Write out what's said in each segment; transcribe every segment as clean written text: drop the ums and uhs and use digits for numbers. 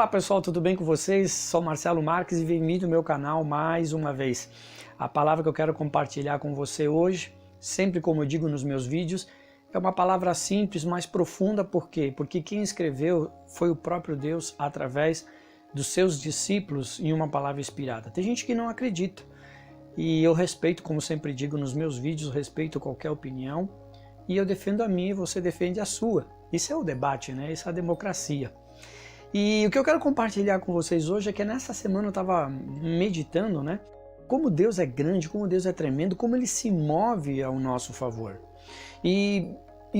Olá pessoal, tudo bem com vocês? Sou Marcelo Marques e bem-vindo ao meu canal mais uma vez. A palavra que eu quero compartilhar com você hoje, sempre como eu digo nos meus vídeos, é uma palavra simples, mas profunda. Por quê? Porque quem escreveu foi o próprio Deus através dos seus discípulos em uma palavra inspirada. Tem gente que não acredita e eu respeito, como sempre digo nos meus vídeos, respeito qualquer opinião e eu defendo a minha e você defende a sua. Isso é o debate, né? Isso é a democracia. E o que eu quero compartilhar com vocês hoje é que nessa semana eu estava meditando, né? Como Deus é grande, como Deus é tremendo, como Ele se move ao nosso favor. E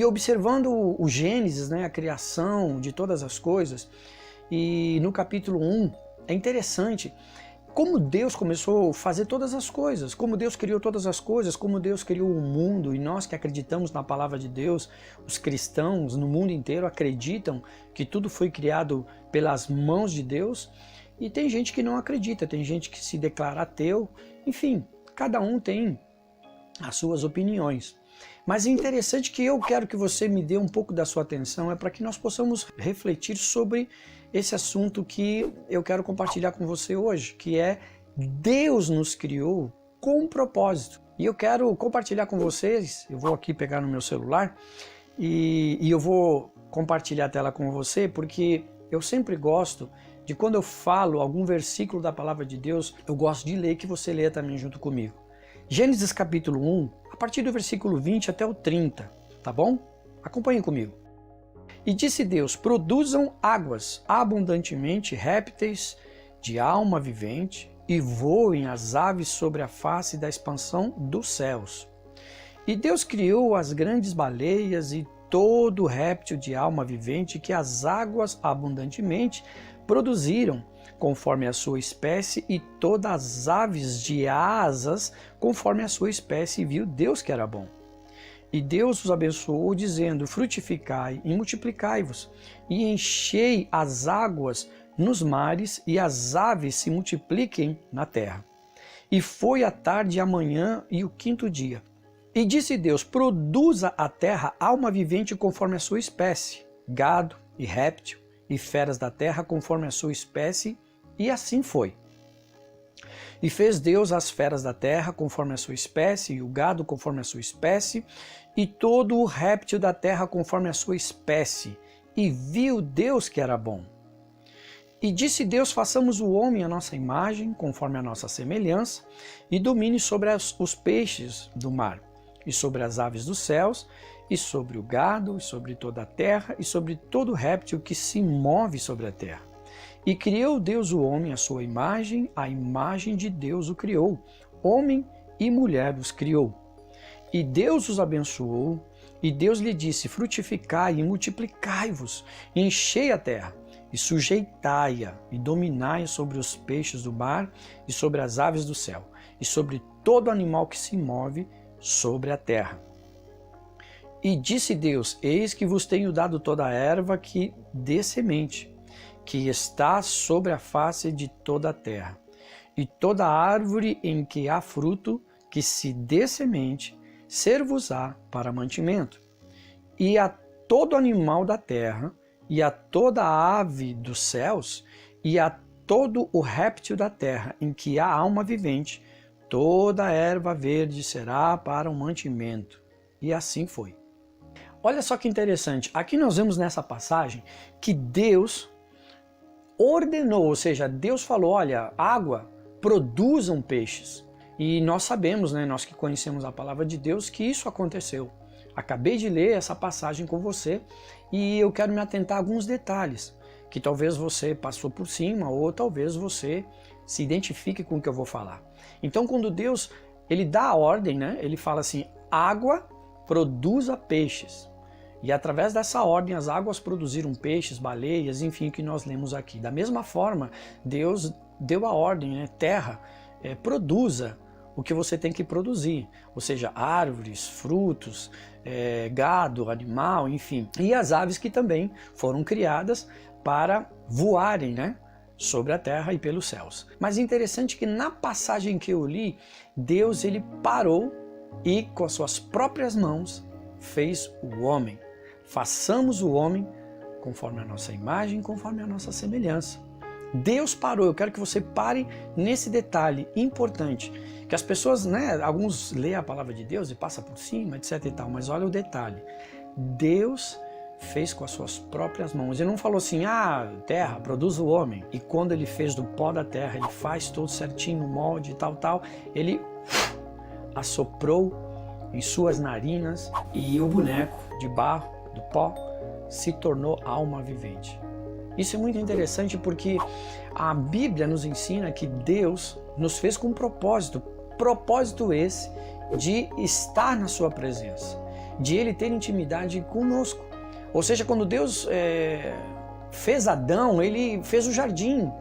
observando o Gênesis, né? A criação de todas as coisas, e no capítulo 1, é interessante como Deus começou a fazer todas as coisas, como Deus criou todas as coisas, como Deus criou o mundo, e nós que acreditamos na palavra de Deus, os cristãos no mundo inteiro acreditam que tudo foi criado pelas mãos de Deus, e tem gente que não acredita, tem gente que se declara ateu, enfim, cada um tem as suas opiniões. Mas é interessante que eu quero que você me dê um pouco da sua atenção, é para que nós possamos refletir sobre esse assunto que eu quero compartilhar com você hoje, que é Deus nos criou com um propósito. E eu quero compartilhar com vocês, eu vou aqui pegar no meu celular e eu vou compartilhar a tela com você, porque eu sempre gosto de, quando eu falo algum versículo da palavra de Deus, eu gosto de ler, que você leia também junto comigo. Gênesis capítulo 1, a partir do versículo 20 até o 30, tá bom? Acompanhem comigo. E disse Deus: produzam águas abundantemente répteis de alma vivente, e voem as aves sobre a face da expansão dos céus. E Deus criou as grandes baleias e todo réptil de alma vivente que as águas abundantemente produziram, conforme a sua espécie, e todas as aves de asas, conforme a sua espécie, e viu Deus que era bom. E Deus os abençoou, dizendo: frutificai e multiplicai-vos, e enchei as águas nos mares, e as aves se multipliquem na terra. E foi a tarde e a manhã e o quinto dia. E disse Deus: produza a terra alma vivente conforme a sua espécie, gado e réptil, e feras da terra conforme a sua espécie, e assim foi. E fez Deus as feras da terra conforme a sua espécie, e o gado conforme a sua espécie, e todo o réptil da terra conforme a sua espécie. E viu Deus que era bom. E disse Deus: façamos o homem à nossa imagem, conforme a nossa semelhança, e domine sobre os peixes do mar, e sobre as aves dos céus, e sobre o gado, e sobre toda a terra, e sobre todo réptil que se move sobre a terra. E criou Deus o homem à sua imagem, a imagem de Deus o criou, homem e mulher os criou. E Deus os abençoou, e Deus lhe disse: frutificai e multiplicai-vos, e enchei a terra, e sujeitai-a, e dominai sobre os peixes do mar, e sobre as aves do céu, e sobre todo animal que se move sobre a terra. E disse Deus: eis que vos tenho dado toda a erva que dê semente, que está sobre a face de toda a terra, e toda árvore em que há fruto, que se dê semente, ser-vos-á para mantimento. E a todo animal da terra, e a toda ave dos céus, e a todo o réptil da terra, em que há alma vivente, toda a erva verde será para o mantimento. E assim foi. Olha só que interessante, aqui nós vemos nessa passagem que Deus ordenou, ou seja, Deus falou: olha, água, produzam peixes. E nós sabemos, né, nós que conhecemos a palavra de Deus, que isso aconteceu. Acabei de ler essa passagem com você e eu quero me atentar a alguns detalhes que talvez você passou por cima, ou talvez você se identifique com o que eu vou falar. Então, quando Deus ele dá a ordem, né, ele fala assim: água, produza peixes. E através dessa ordem as águas produziram peixes, baleias, enfim, o que nós lemos aqui. Da mesma forma, Deus deu a ordem, né? Terra, produza o que você tem que produzir, ou seja, árvores, frutos, gado, animal, enfim. E as aves que também foram criadas para voarem, né, sobre a terra e pelos céus. Mas é interessante que na passagem que eu li, Deus ele parou e com as suas próprias mãos fez o homem. Façamos o homem conforme a nossa imagem, conforme a nossa semelhança. Deus parou. Eu quero que você pare nesse detalhe importante. Que as pessoas, né, alguns leem a palavra de Deus e passam por cima, etc e tal, mas olha o detalhe. Deus fez com as suas próprias mãos. Ele não falou assim, terra, produz o homem. E quando ele fez do pó da terra, ele faz tudo certinho no molde e tal, ele assoprou em suas narinas e o boneco de barro, do pó, se tornou alma vivente. Isso é muito interessante porque a Bíblia nos ensina que Deus nos fez com um propósito esse de estar na sua presença, de Ele ter intimidade conosco. Ou seja, quando Deus fez Adão, Ele fez o jardim.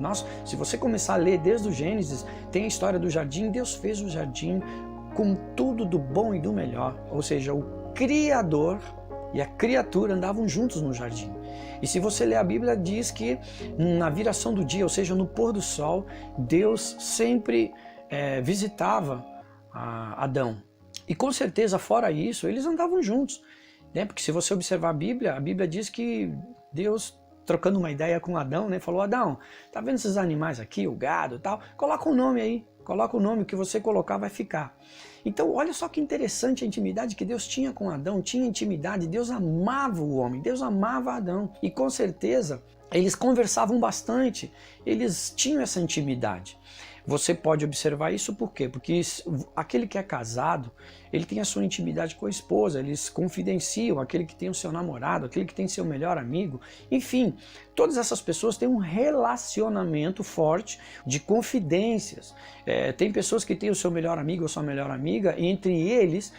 Se você começar a ler desde o Gênesis, tem a história do jardim. Deus fez o jardim com tudo do bom e do melhor. Ou seja, o Criador e a criatura andavam juntos no jardim. E se você ler a Bíblia, diz que na viração do dia, ou seja, no pôr do sol, Deus sempre visitava Adão. E com certeza, fora isso, eles andavam juntos. Né? Porque se você observar a Bíblia diz que Deus, trocando uma ideia com Adão, né, falou, Adão, tá vendo esses animais aqui, o gado e tal? Coloca um nome aí, coloca o nome, que você colocar vai ficar. Então, olha só que interessante a intimidade que Deus tinha com Adão, tinha intimidade, Deus amava o homem, Deus amava Adão. E com certeza, eles conversavam bastante, eles tinham essa intimidade. Você pode observar isso por quê? Porque aquele que é casado, ele tem a sua intimidade com a esposa, eles confidenciam, aquele que tem o seu namorado, aquele que tem seu melhor amigo, enfim, todas essas pessoas têm um relacionamento forte de confidências. Tem pessoas que têm o seu melhor amigo ou sua melhor amiga, e entre eles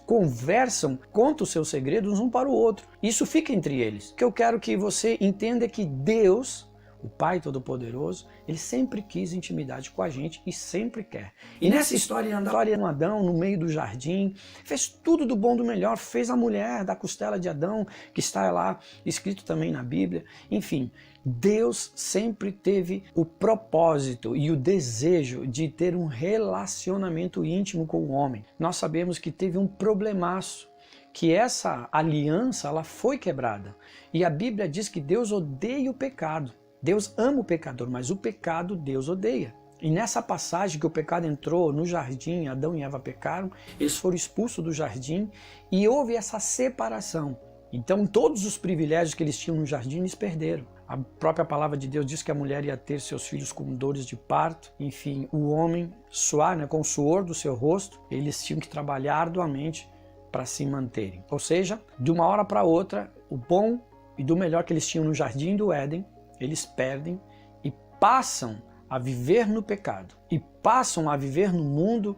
conversam, contam os seus segredos um para o outro. Isso fica entre eles. O que eu quero que você entenda é que Deus, o Pai Todo-Poderoso, ele sempre quis intimidade com a gente e sempre quer. E nessa história, Adão no meio do jardim, fez tudo do bom do melhor, fez a mulher da costela de Adão, que está lá escrito também na Bíblia. Enfim, Deus sempre teve o propósito e o desejo de ter um relacionamento íntimo com o homem. Nós sabemos que teve um problemaço, que essa aliança ela foi quebrada. E a Bíblia diz que Deus odeia o pecado. Deus ama o pecador, mas o pecado Deus odeia. E nessa passagem que o pecado entrou no jardim, Adão e Eva pecaram, eles foram expulsos do jardim e houve essa separação. Então todos os privilégios que eles tinham no jardim eles perderam. A própria palavra de Deus diz que a mulher ia ter seus filhos com dores de parto. Enfim, o homem suar, com o suor do seu rosto, eles tinham que trabalhar arduamente para se manterem. Ou seja, de uma hora para outra, o bom e do melhor que eles tinham no jardim do Éden, eles perdem e passam a viver no pecado. E passam a viver no mundo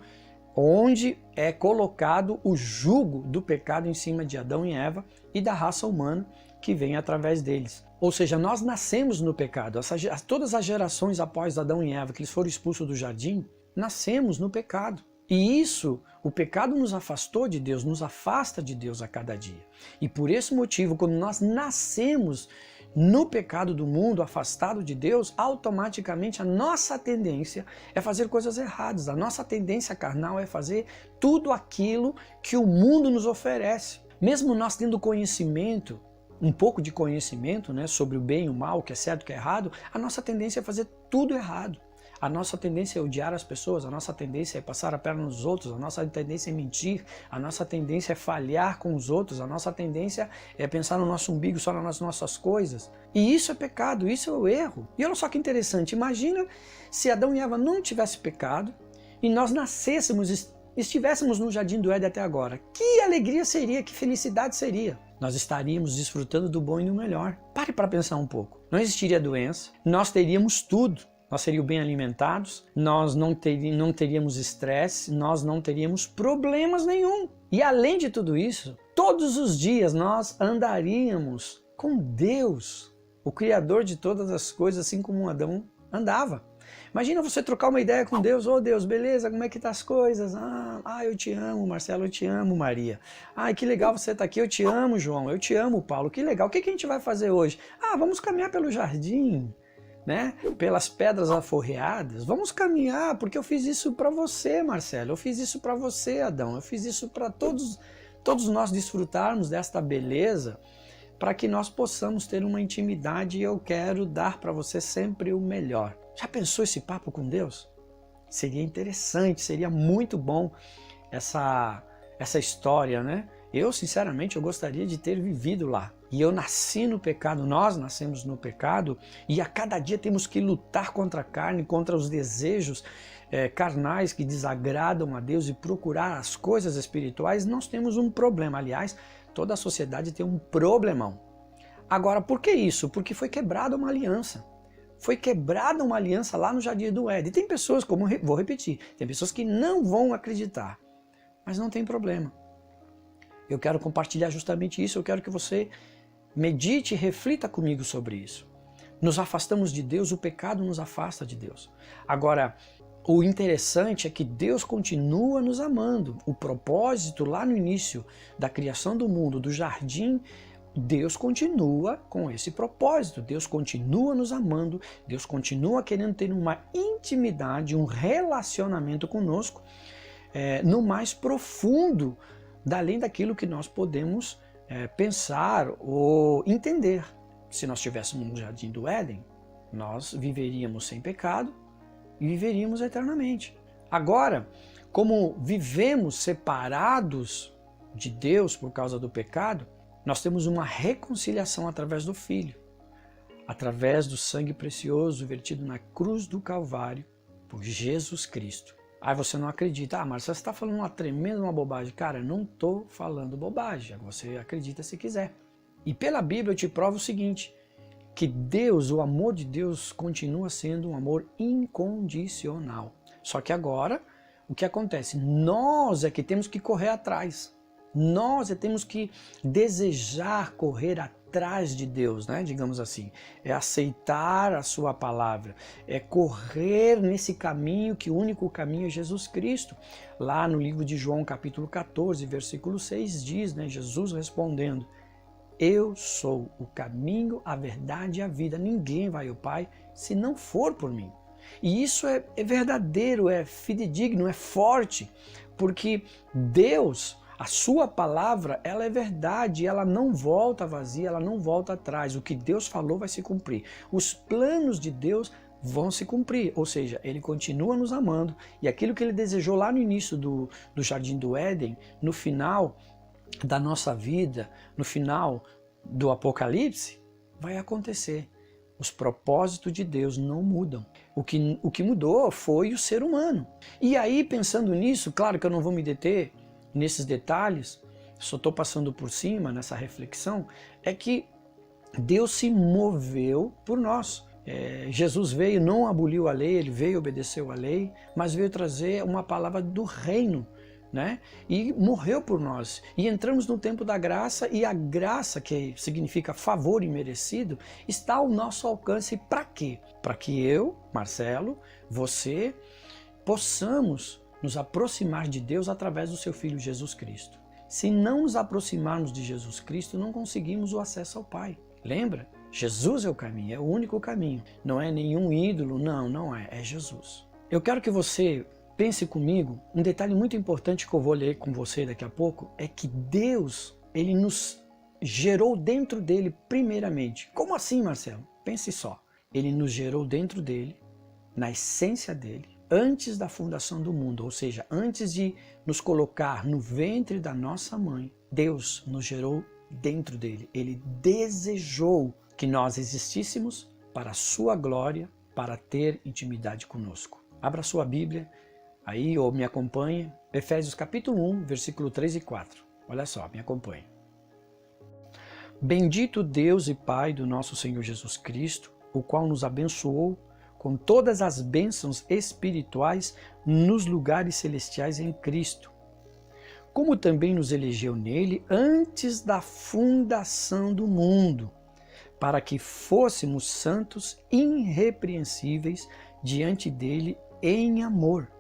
onde é colocado o jugo do pecado em cima de Adão e Eva e da raça humana que vem através deles. Ou seja, nós nascemos no pecado. Todas as gerações após Adão e Eva, que eles foram expulsos do jardim, nascemos no pecado. E isso, o pecado nos afastou de Deus, nos afasta de Deus a cada dia. E por esse motivo, quando nós nascemos no pecado do mundo, afastado de Deus, automaticamente a nossa tendência é fazer coisas erradas. A nossa tendência carnal é fazer tudo aquilo que o mundo nos oferece. Mesmo nós tendo conhecimento, um pouco de conhecimento, sobre o bem e o mal, o que é certo e o que é errado, a nossa tendência é fazer tudo errado. A nossa tendência é odiar as pessoas, a nossa tendência é passar a perna nos outros, a nossa tendência é mentir, a nossa tendência é falhar com os outros, a nossa tendência é pensar no nosso umbigo, só nas nossas coisas. E isso é pecado, isso é o erro. E olha só que interessante, imagina se Adão e Eva não tivessem pecado e nós nascêssemos, estivéssemos no jardim do Éden até agora. Que alegria seria, que felicidade seria. Nós estaríamos desfrutando do bom e do melhor. Pare para pensar um pouco. Não existiria doença, nós teríamos tudo. Nós seríamos bem alimentados, nós não teríamos estresse, nós não teríamos problemas nenhum. E além de tudo isso, todos os dias nós andaríamos com Deus, o Criador de todas as coisas, assim como Adão andava. Imagina você trocar uma ideia com Deus, Deus, beleza, como é que tá as coisas? Eu te amo, Marcelo, eu te amo, Maria. Que legal você tá aqui, eu te amo, João, eu te amo, Paulo, que legal. O que a gente vai fazer hoje? Vamos caminhar pelo jardim. Pelas pedras aforreadas, vamos caminhar, porque eu fiz isso para você, Marcelo, eu fiz isso para você, Adão, eu fiz isso para todos nós desfrutarmos desta beleza para que nós possamos ter uma intimidade, e eu quero dar para você sempre o melhor. Já pensou esse papo com Deus? Seria interessante, seria muito bom essa história, né? Eu, sinceramente, eu gostaria de ter vivido lá. E eu nasci no pecado, nós nascemos no pecado, e a cada dia temos que lutar contra a carne, contra os desejos carnais que desagradam a Deus e procurar as coisas espirituais. Nós temos um problema. Aliás, toda a sociedade tem um problemão. Agora, por que isso? Porque foi quebrada uma aliança. Foi quebrada uma aliança lá no Jardim do Éden. Tem pessoas, vou repetir, tem pessoas que não vão acreditar, mas não tem problema. Eu quero compartilhar justamente isso, eu quero que você medite e reflita comigo sobre isso. Nos afastamos de Deus, o pecado nos afasta de Deus. Agora, o interessante é que Deus continua nos amando. O propósito lá no início da criação do mundo, do jardim, Deus continua com esse propósito, Deus continua nos amando, Deus continua querendo ter uma intimidade, um relacionamento conosco, no mais profundo, além daquilo que nós podemos pensar ou entender. Se nós estivéssemos no Jardim do Éden, nós viveríamos sem pecado e viveríamos eternamente. Agora, como vivemos separados de Deus por causa do pecado, nós temos uma reconciliação através do Filho, através do sangue precioso vertido na cruz do Calvário por Jesus Cristo. Aí você não acredita, mas você está falando uma tremenda bobagem. Cara, eu não estou falando bobagem, você acredita se quiser. E pela Bíblia eu te provo o seguinte, que Deus, o amor de Deus continua sendo um amor incondicional. Só que agora, o que acontece? Nós é que temos que correr atrás. Nós temos que desejar correr atrás de Deus, né? Digamos assim. É aceitar a sua palavra. É correr nesse caminho, que o único caminho é Jesus Cristo. Lá no livro de João, capítulo 14, versículo 6, diz, né? Jesus respondendo, eu sou o caminho, a verdade e a vida. Ninguém vai ao Pai se não for por mim. E isso é verdadeiro, é fidedigno, é forte, porque Deus, a sua palavra, ela é verdade, ela não volta vazia, ela não volta atrás. O que Deus falou vai se cumprir. Os planos de Deus vão se cumprir, ou seja, Ele continua nos amando, e aquilo que Ele desejou lá no início do Jardim do Éden, no final da nossa vida, no final do Apocalipse, vai acontecer. Os propósitos de Deus não mudam. O que mudou foi o ser humano. E aí, pensando nisso, claro que eu não vou me deter nesses detalhes, só estou passando por cima nessa reflexão, é que Deus se moveu por nós. Jesus veio, não aboliu a lei, ele veio, obedeceu a lei, mas veio trazer uma palavra do reino, né? E morreu por nós. E entramos no tempo da graça, e a graça, que significa favor imerecido, está ao nosso alcance. Para quê? Para que eu, Marcelo, você, possamos nos aproximar de Deus através do seu Filho Jesus Cristo. Se não nos aproximarmos de Jesus Cristo, não conseguimos o acesso ao Pai. Lembra? Jesus é o caminho, é o único caminho. Não é nenhum ídolo, não é Jesus. Eu quero que você pense comigo, um detalhe muito importante que eu vou ler com você daqui a pouco, é que Deus, Ele nos gerou dentro dele primeiramente. Como assim, Marcelo? Pense só. Ele nos gerou dentro dele, na essência dele, antes da fundação do mundo, ou seja, antes de nos colocar no ventre da nossa mãe, Deus nos gerou dentro dele. Ele desejou que nós existíssemos para a sua glória, para ter intimidade conosco. Abra sua Bíblia aí, ou me acompanhe, Efésios capítulo 1, versículo 3 e 4. Olha só, me acompanhe. Bendito Deus e Pai do nosso Senhor Jesus Cristo, o qual nos abençoou com todas as bênçãos espirituais nos lugares celestiais em Cristo, como também nos elegeu nele antes da fundação do mundo, para que fôssemos santos irrepreensíveis diante dele em amor.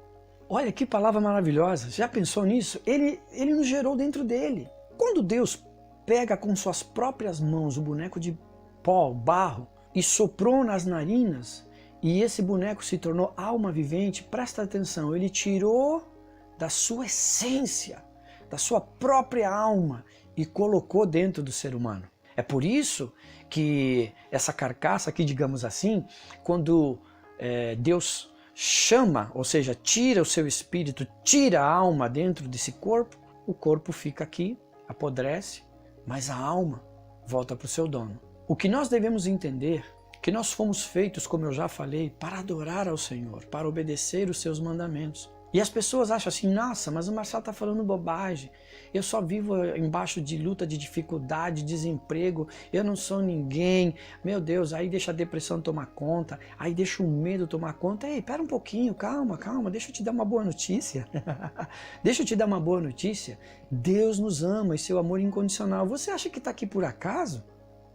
Olha que palavra maravilhosa, já pensou nisso? Ele nos gerou dentro dele. Quando Deus pega com suas próprias mãos o boneco de pó, barro, e soprou nas narinas, e esse boneco se tornou alma vivente, presta atenção, ele tirou da sua essência, da sua própria alma, e colocou dentro do ser humano. É por isso que essa carcaça aqui, digamos assim, quando Deus chama, ou seja, tira o seu espírito, tira a alma dentro desse corpo, o corpo fica aqui, apodrece, mas a alma volta para o seu dono. O que nós devemos entender é que nós fomos feitos, como eu já falei, para adorar ao Senhor, para obedecer os seus mandamentos. E as pessoas acham assim, nossa, mas o Marcelo está falando bobagem, eu só vivo embaixo de luta, de dificuldade, desemprego, eu não sou ninguém, meu Deus, aí deixa a depressão tomar conta, aí deixa o medo tomar conta. Ei, pera um pouquinho, calma, deixa eu te dar uma boa notícia, deixa eu te dar uma boa notícia, Deus nos ama e seu amor incondicional. Você acha que está aqui por acaso?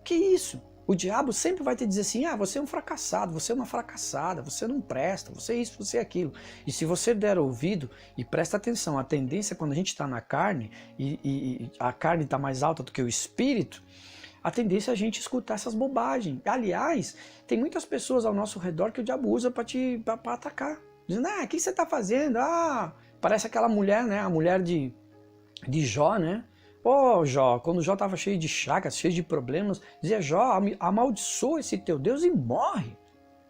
Que isso? O diabo sempre vai te dizer assim, você é um fracassado, você é uma fracassada, você não presta, você é isso, você é aquilo. E se você der ouvido e presta atenção, a tendência quando a gente está na carne e a carne está mais alta do que o espírito, a tendência é a gente escutar essas bobagens. Aliás, tem muitas pessoas ao nosso redor que o diabo usa para atacar. Dizendo, o que você está fazendo? Parece aquela mulher, né? A mulher de Jó, né? Ô Jó, quando Jó estava cheio de chagas, cheio de problemas, dizia, Jó, amaldiçoa esse teu Deus e morre.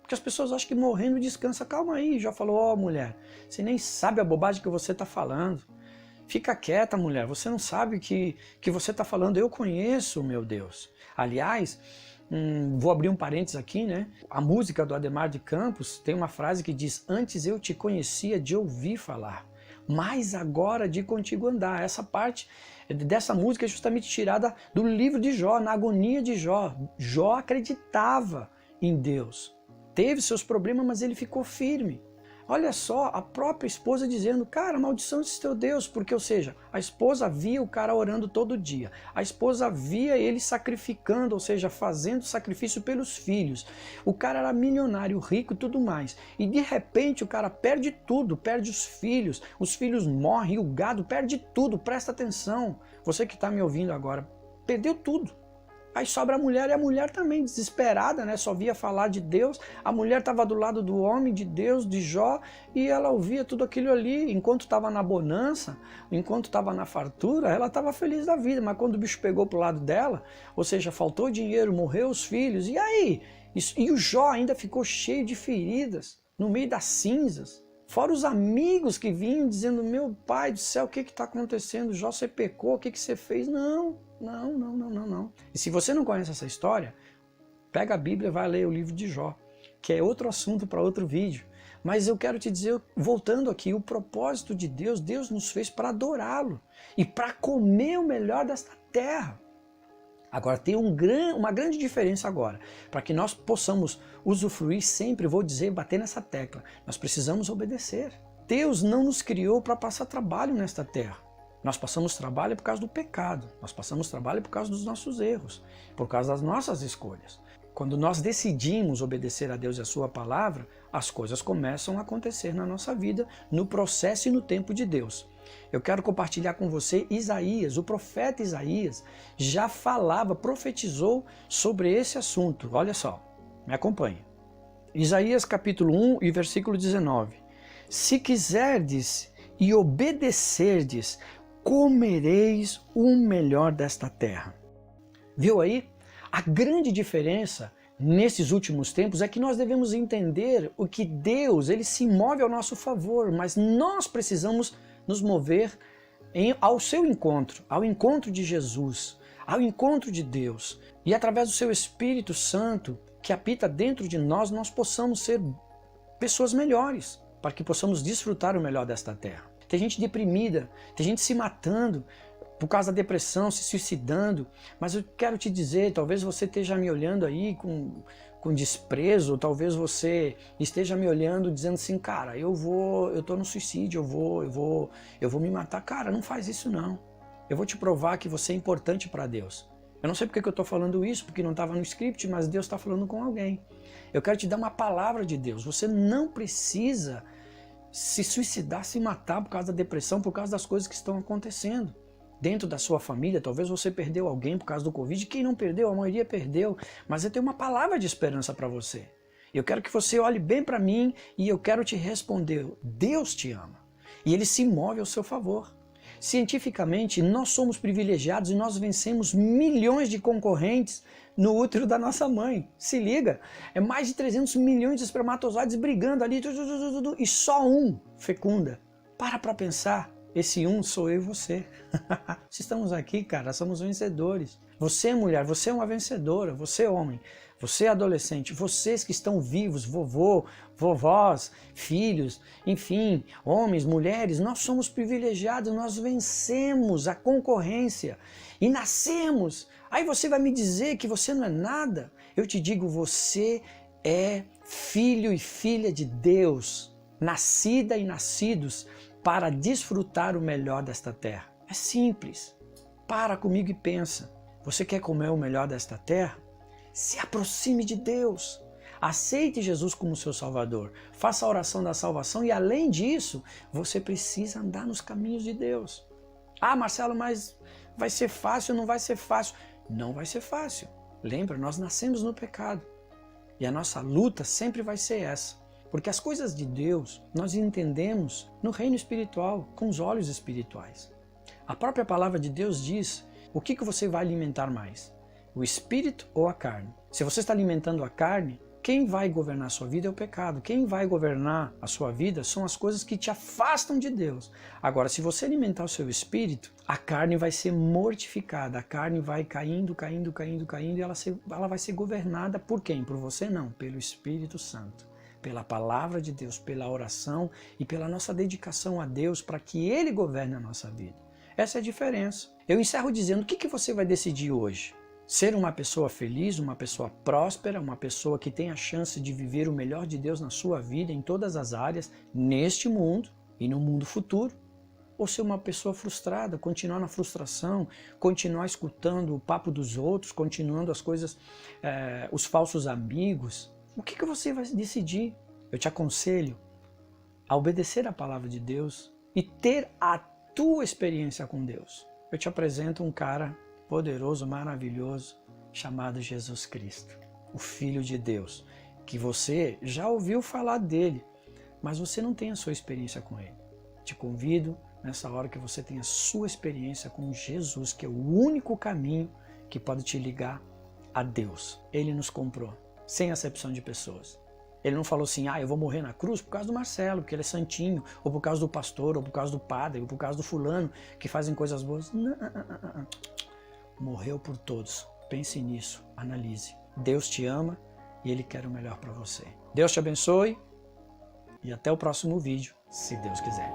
Porque as pessoas acham que morrendo descansa. Calma aí, Jó falou, mulher, você nem sabe a bobagem que você está falando. Fica quieta, mulher, você não sabe que você está falando, eu conheço, meu Deus. Aliás, vou abrir um parênteses aqui, né? A música do Adhemar de Campos tem uma frase que diz, antes eu te conhecia de ouvir falar, mas agora de contigo andar. Essa parte dessa música é justamente tirada do livro de Jó, na agonia de Jó. Jó acreditava em Deus. Teve seus problemas, mas ele ficou firme. Olha só, a própria esposa dizendo, cara, maldição desse teu Deus, porque, ou seja, a esposa via o cara orando todo dia, a esposa via ele sacrificando, ou seja, fazendo sacrifício pelos filhos. O cara era milionário, rico e tudo mais. E de repente o cara perde tudo, perde os filhos morrem, o gado perde tudo, presta atenção. Você que está me ouvindo agora, perdeu tudo. Aí sobra a mulher, e a mulher também desesperada, né? Só via falar de Deus. A mulher estava do lado do homem, de Deus, de Jó, e ela ouvia tudo aquilo ali. Enquanto estava na bonança, enquanto estava na fartura, ela estava feliz da vida. Mas quando o bicho pegou pro lado dela, ou seja, faltou dinheiro, morreu os filhos, e aí? E o Jó ainda ficou cheio de feridas, no meio das cinzas. Fora os amigos que vinham dizendo, meu pai do céu, o que está acontecendo? Jó, você pecou, o que você fez? Não. E se você não conhece essa história, pega a Bíblia e vai ler o livro de Jó, que é outro assunto para outro vídeo. Mas eu quero te dizer, voltando aqui, o propósito de Deus, Deus nos fez para adorá-lo e para comer o melhor desta terra. Agora tem uma grande diferença agora, para que nós possamos usufruir sempre, vou dizer, bater nessa tecla, nós precisamos obedecer. Deus não nos criou para passar trabalho nesta terra. Nós passamos trabalho por causa do pecado, nós passamos trabalho por causa dos nossos erros, por causa das nossas escolhas. Quando nós decidimos obedecer a Deus e a sua palavra, as coisas começam a acontecer na nossa vida, no processo e no tempo de Deus. Eu quero compartilhar com você Isaías, o profeta Isaías já falava, profetizou sobre esse assunto. Olha só, me acompanhe. Isaías capítulo 1 e versículo 19. Se quiserdes e obedecerdes, comereis o melhor desta terra. Viu aí? A grande diferença nesses últimos tempos é que nós devemos entender o que Deus, ele se move ao nosso favor, mas nós precisamos nos mover ao seu encontro, ao encontro de Jesus, ao encontro de Deus. E através do seu Espírito Santo, que habita dentro de nós, nós possamos ser pessoas melhores, para que possamos desfrutar o melhor desta terra. Tem gente deprimida, tem gente se matando por causa da depressão, se suicidando, mas eu quero te dizer, talvez você esteja me olhando aí com desprezo, talvez você esteja me olhando dizendo assim, cara, eu tô no suicídio, eu vou me matar. Cara, não faz isso não. Eu vou te provar que você é importante para Deus. Eu não sei porque que eu estou falando isso, porque não estava no script, mas Deus está falando com alguém. Eu quero te dar uma palavra de Deus. Você não precisa se suicidar, se matar por causa da depressão, por causa das coisas que estão acontecendo. Dentro da sua família, talvez você perdeu alguém por causa do Covid. Quem não perdeu, a maioria perdeu. Mas eu tenho uma palavra de esperança para você. Eu quero que você olhe bem para mim e eu quero te responder. Deus te ama. E Ele se move ao seu favor. Cientificamente, nós somos privilegiados e nós vencemos milhões de concorrentes no útero da nossa mãe. Se liga, é mais de 300 milhões de espermatozoides brigando ali e só um fecunda. Para pensar, esse um sou eu e você. Se estamos aqui, cara, somos vencedores. Você, mulher, você é uma vencedora. Você, homem, você, adolescente, vocês que estão vivos, vovô, vovós, filhos, enfim, homens, mulheres, nós somos privilegiados, nós vencemos a concorrência e nascemos. Aí você vai me dizer que você não é nada? Eu te digo, você é filho e filha de Deus, nascida e nascidos para desfrutar o melhor desta terra. É simples. Para comigo e pensa. Você quer comer o melhor desta terra? Se aproxime de Deus. Aceite Jesus como seu Salvador. Faça a oração da salvação e, além disso, você precisa andar nos caminhos de Deus. Ah, Marcelo, mas vai ser fácil ou não vai ser fácil? Não vai ser fácil. Lembra, nós nascemos no pecado. E a nossa luta sempre vai ser essa. Porque as coisas de Deus nós entendemos no reino espiritual, com os olhos espirituais. A própria palavra de Deus diz o que você vai alimentar mais, o espírito ou a carne. Se você está alimentando a carne, quem vai governar a sua vida é o pecado. Quem vai governar a sua vida são as coisas que te afastam de Deus. Agora, se você alimentar o seu espírito, a carne vai ser mortificada, a carne vai caindo e ela vai ser governada por quem? Por você não, pelo Espírito Santo. Pela palavra de Deus, pela oração e pela nossa dedicação a Deus para que Ele governe a nossa vida. Essa é a diferença. Eu encerro dizendo, o que você vai decidir hoje? Ser uma pessoa feliz, uma pessoa próspera, uma pessoa que tem a chance de viver o melhor de Deus na sua vida, em todas as áreas, neste mundo e no mundo futuro? Ou ser uma pessoa frustrada, continuar na frustração, continuar escutando o papo dos outros, continuando as coisas, os falsos amigos? O que você vai decidir? Eu te aconselho a obedecer a palavra de Deus e ter a tua experiência com Deus. Eu te apresento um cara poderoso, maravilhoso, chamado Jesus Cristo, o Filho de Deus, que você já ouviu falar dele, mas você não tem a sua experiência com ele. Te convido nessa hora que você tenha a sua experiência com Jesus, que é o único caminho que pode te ligar a Deus. Ele nos comprou, sem acepção de pessoas. Ele não falou assim, eu vou morrer na cruz por causa do Marcelo, porque ele é santinho, ou por causa do pastor, ou por causa do padre, ou por causa do fulano, que fazem coisas boas. Não. Morreu por todos. Pense nisso, analise. Deus te ama e Ele quer o melhor para você. Deus te abençoe e até o próximo vídeo, se Deus quiser.